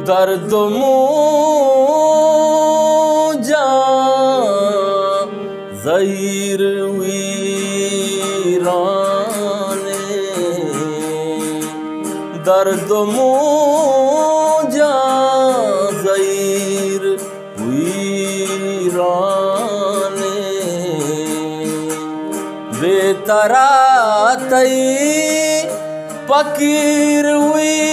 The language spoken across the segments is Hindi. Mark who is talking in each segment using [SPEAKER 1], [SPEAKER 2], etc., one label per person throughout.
[SPEAKER 1] दर्द मूजा ज़हीर वीराने, दर्द मूजा ज़हीर वीराने, बेतरा तई फकीर वीराने,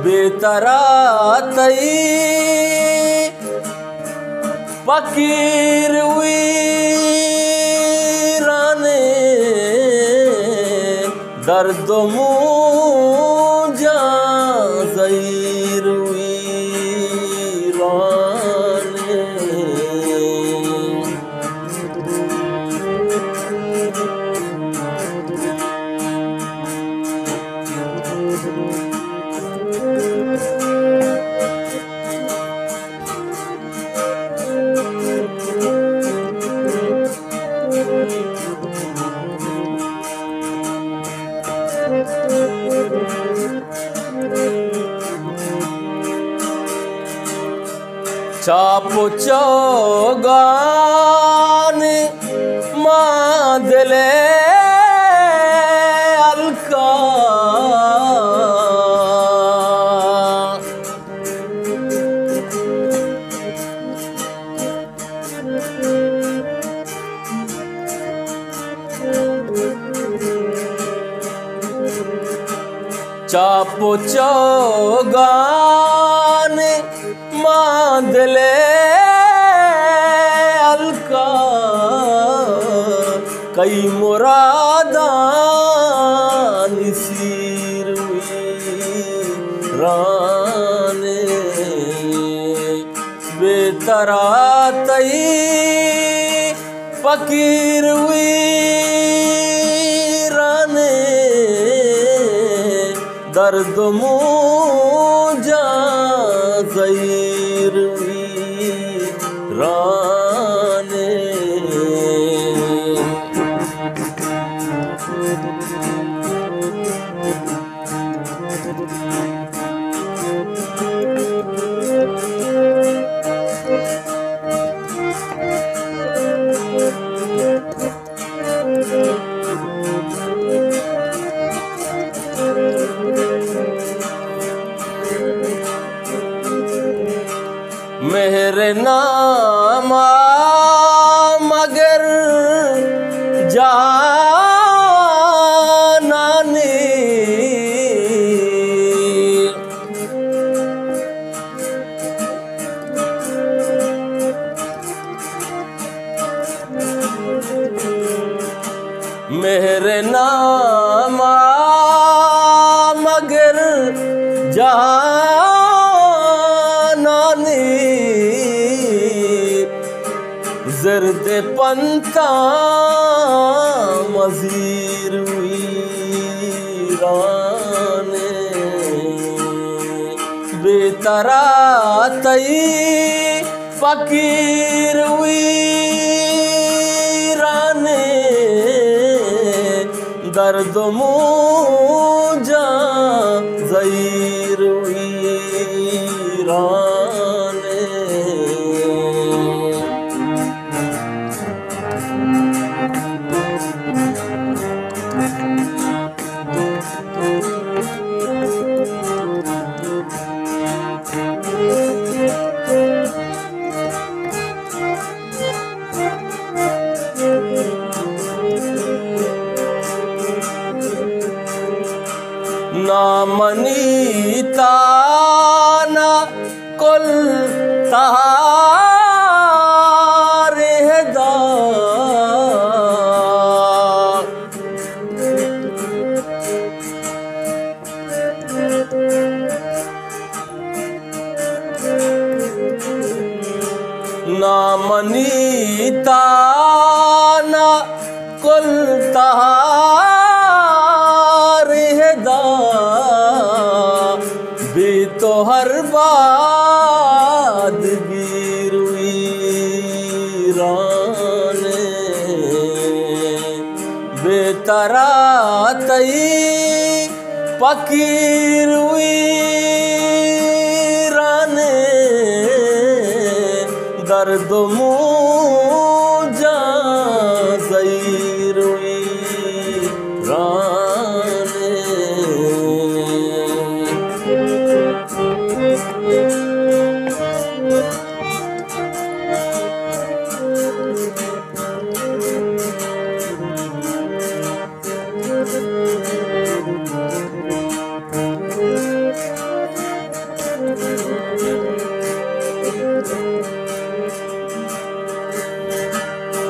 [SPEAKER 1] बेतरा तई फकीर वीराने, दर्द मूजा ज़हीर वीराने। चापो चौगान मादले अलका, चापो चौगान मादले अलका, कई मुरादा निसीर वीराने, बेतरा तई फकीर वीराने, दर्द मूजा ज़हीर वीराने। मेरे नामा मगर जानानी, मेरे नामा मगर जानानी, ज़र्द पंता मज़ीर वीराने, बेतरा तई फकीर वीराने, दर्द मूजा ज़हीर वीराने। ना मनीता ना कुल तारे दा, कुल तहार हेदा भी तो हर बाद गिरुई राने बेतरा तई फकीर हुई राने दर्द मुझा ज़हीर हुई राने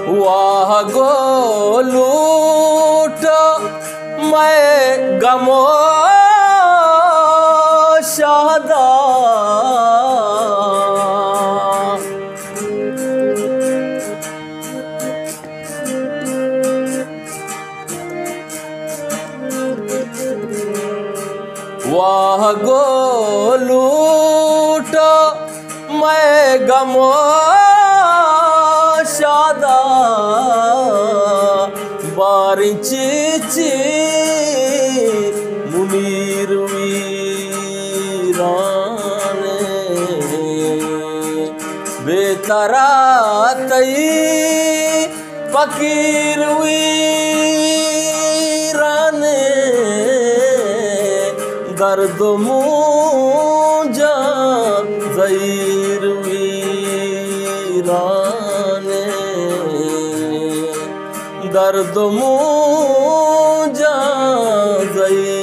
[SPEAKER 1] वाह गोलूट मैं गमो शादा वाह गोलूट मैं गमो शादा बारिची मुनीर वीराने बेतरा तई फकीर वीराने दर्द मुझा ज़हीर वीराने दर्द मुझा ज़हीर